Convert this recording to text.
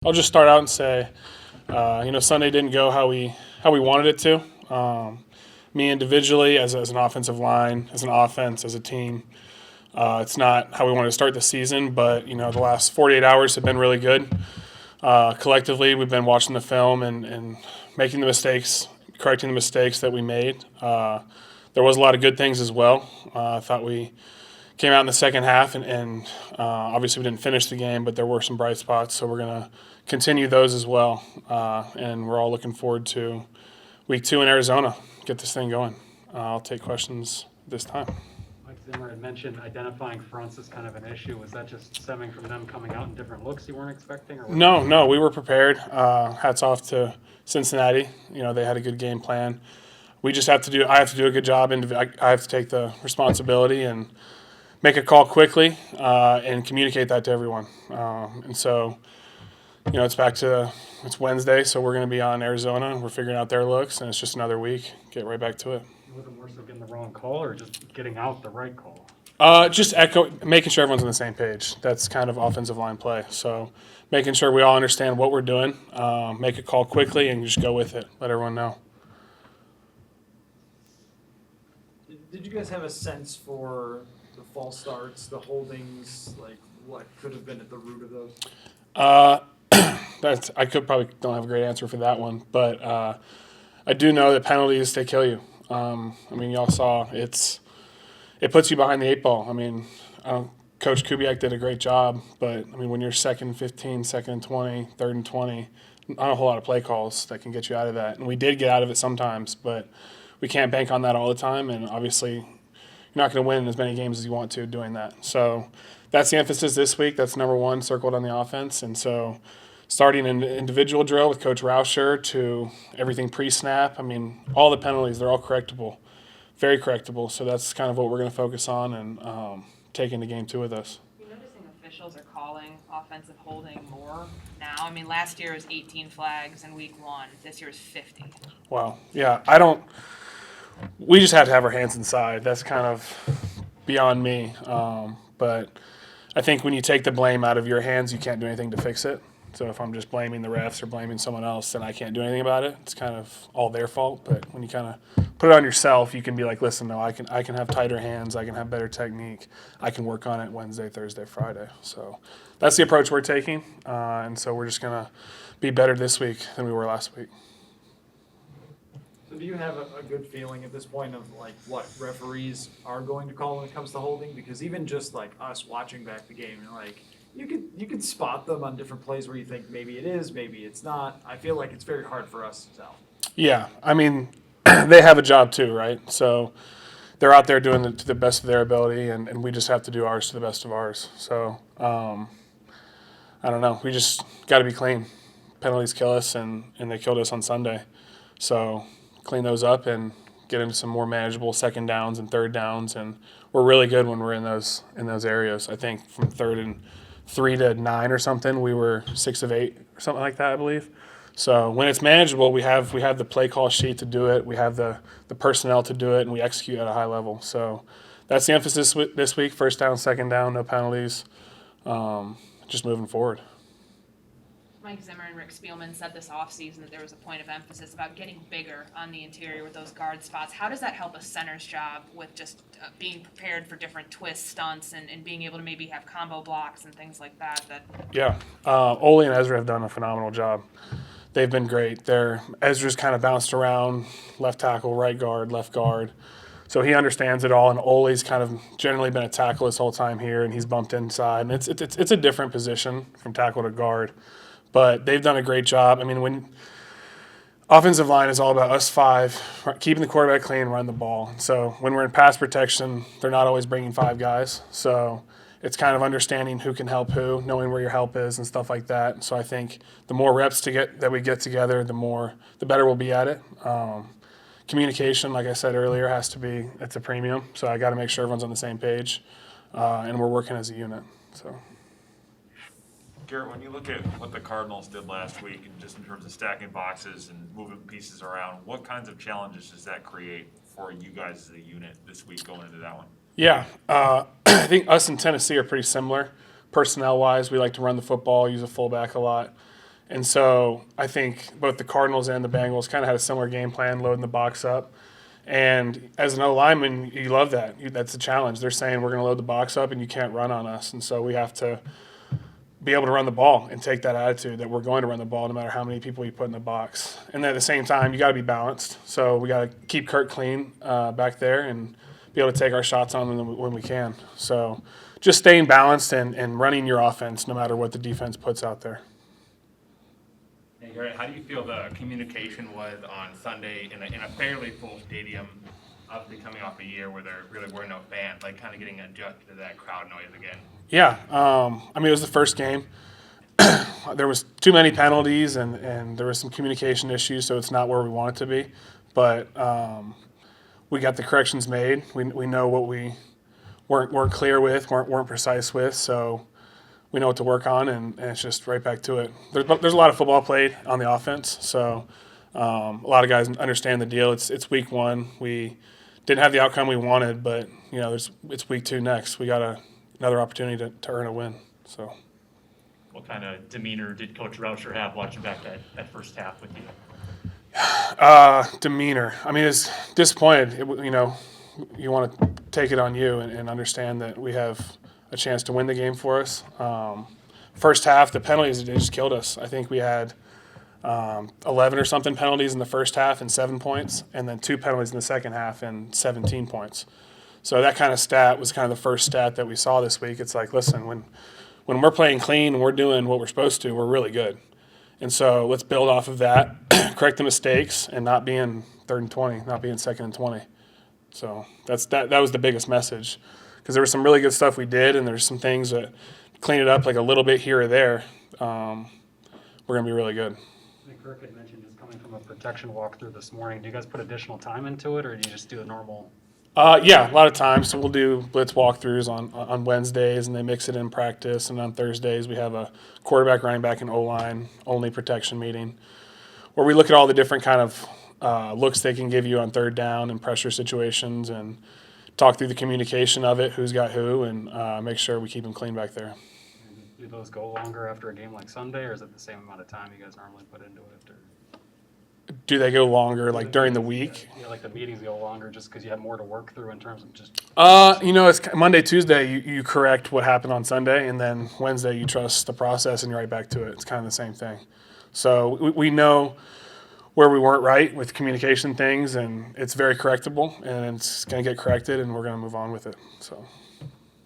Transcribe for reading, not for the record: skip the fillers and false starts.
I'll just start out and say, Sunday didn't go how we wanted it to. Me individually, as an offensive line, as an offense, as a team, it's not how we wanted to start the season. But the last 48 hours have been really good. Collectively, we've been watching the film and making the mistakes, correcting the mistakes that we made. There was a lot of good things as well. I thought we came out in the second half, and obviously we didn't finish the game, but there were some bright spots. So we're going to continue those as well. And we're all looking forward to week 2 in Arizona. Get this thing going. I'll take questions this time. Mike Zimmer had mentioned identifying fronts as kind of an issue. Was that just stemming from them coming out in different looks you weren't expecting? Or No, we were prepared. Hats off to Cincinnati. They had a good game plan. We just have to do. I have to do a good job, and I have to take the responsibility and make a call quickly and communicate that to everyone. And so, it's Wednesday, so we're going to be on Arizona. We're figuring out their looks, and it's just another week. Get right back to it. Was it more so getting the wrong call or just getting out the right call? Just making sure everyone's on the same page. That's kind of offensive line play. So making sure we all understand what we're doing, make a call quickly, and just go with it. Let everyone know. Did you guys have a sense for the false starts, the holdings, like what could have been at the root of those? I could probably don't have a great answer for that one, but I do know that penalties, they kill you. Y'all saw it puts you behind the 8 ball. Coach Kubiak did a great job, but when you're 2nd and 15, 2nd and 20, 3rd and 20, not a whole lot of play calls that can get you out of that. And we did get out of it sometimes, but we can't bank on that all the time. And obviously, you're not going to win as many games as you want to doing that. So that's the emphasis this week. That's number one circled on the offense. And so starting an individual drill with Coach Rauscher to everything pre-snap, all the penalties, they're all correctable, very correctable. So that's kind of what we're going to focus on and take into game 2 with us. You're noticing officials are calling offensive holding more now. Last year was 18 flags in week 1. This year is 50. Wow. Yeah, we just had to have our hands inside. That's kind of beyond me. But I think when you take the blame out of your hands, you can't do anything to fix it. So if I'm just blaming the refs or blaming someone else, then I can't do anything about it. It's kind of all their fault. But when you kind of put it on yourself, you can be like, listen, no, I can have tighter hands. I can have better technique. I can work on it Wednesday, Thursday, Friday. So that's the approach we're taking. And so we're just going to be better this week than we were last week. So do you have a good feeling at this point of like what referees are going to call when it comes to holding? Because even just like us watching back the game, you could spot them on different plays where you think maybe it is, maybe it's not. I feel like it's very hard for us to tell. Yeah, they have a job too, right? So they're out there doing it to the best of their ability, and we just have to do ours to the best of ours. So I don't know. We just got to be clean. Penalties kill us, and they killed us on Sunday. So clean those up and get into some more manageable 2nd downs and 3rd downs, and we're really good when we're in those areas. I think from 3rd and 3 to 9 or something, we were 6 of 8 or something like that, I believe. So when it's manageable, we have the play call sheet to do it. We have the personnel to do it, and we execute at a high level. So that's the emphasis this week: 1st down, 2nd down, no penalties, just moving forward. Mike Zimmer and Rick Spielman said this offseason that there was a point of emphasis about getting bigger on the interior with those guard spots. How does that help a center's job with just being prepared for different twists, stunts, and being able to maybe have combo blocks and things like that? Yeah, Ole and Ezra have done a phenomenal job. They've been great. Ezra's kind of bounced around, left tackle, right guard, left guard. So he understands it all, and Ole's kind of generally been a tackle this whole time here, and he's bumped inside. And it's a different position from tackle to guard. But they've done a great job. When offensive line is all about us 5, keeping the quarterback clean, run the ball. So when we're in pass protection, they're not always bringing 5 guys. So it's kind of understanding who can help who, knowing where your help is and stuff like that. So I think the more reps that we get together, the better we'll be at it. Communication, like I said earlier, it's a premium. So I got to make sure everyone's on the same page, and we're working as a unit. So. Garrett, when you look at what the Cardinals did last week, and just in terms of stacking boxes and moving pieces around, what kinds of challenges does that create for you guys as a unit this week going into that one? Yeah, I think us and Tennessee are pretty similar personnel-wise. We like to run the football, use a fullback a lot. And so I think both the Cardinals and the Bengals kind of had a similar game plan, loading the box up. And as an O lineman, you love that. That's a challenge. They're saying we're going to load the box up and you can't run on us. And so we have to be able to run the ball and take that attitude that we're going to run the ball no matter how many people you put in the box. And then at the same time, you got to be balanced. So we got to keep Kurt clean back there and be able to take our shots on them when we can. So just staying balanced and running your offense no matter what the defense puts out there. Hey, Garrett, how do you feel the communication was on Sunday in a fairly full stadium, obviously coming off a year where there really were no fans, like kind of getting adjusted to that crowd noise again? Yeah, I mean, it was the first game. There was too many penalties and there was some communication issues, so it's not where we want it to be. But we got the corrections made. We know what we weren't clear with, weren't precise with, so we know what to work on, and it's just right back to it. There's a lot of football played on the offense, so a lot of guys understand the deal. It's week one. We didn't have the outcome we wanted, but it's week two next. We got another opportunity to earn a win. So, what kind of demeanor did Coach Rauscher have watching back that first half with you? Demeanor. I mean, it's disappointed. You want to take it on you and understand that we have a chance to win the game for us. First half, the penalties, they just killed us. I think we had 11 or something penalties in the first half and 7 points, and then 2 penalties in the second half and 17 points. So that kind of stat was kind of the first stat that we saw this week. It's like, listen, when we're playing clean and we're doing what we're supposed to, we're really good. And so let's build off of that, correct the mistakes, and not being 3rd and 20, not being 2nd and 20. So that was the biggest message, because there was some really good stuff we did, and there's some things that clean it up like a little bit here or there. We're going to be really good. I think Kirk had mentioned just coming from a protection walkthrough this morning. Do you guys put additional time into it, or do you just do a normal? Yeah, a lot of times. So we'll do blitz walkthroughs on Wednesdays, and they mix it in practice. And on Thursdays, we have a quarterback, running back, and O-line only protection meeting where we look at all the different kind of looks they can give you on third down and pressure situations, and talk through the communication of it, who's got who, and make sure we keep them clean back there. Do those go longer after a game like Sunday, or is it the same amount of time you guys normally put into it? Or? Do they go longer, like during the week? Yeah, like the meetings go longer just because you have more to work through in terms of just. It's Monday, Tuesday, you correct what happened on Sunday, and then Wednesday you trust the process and you're right back to it. It's kind of the same thing. So we know where we weren't right with communication things, and it's very correctable, and it's going to get corrected, and we're going to move on with it. So.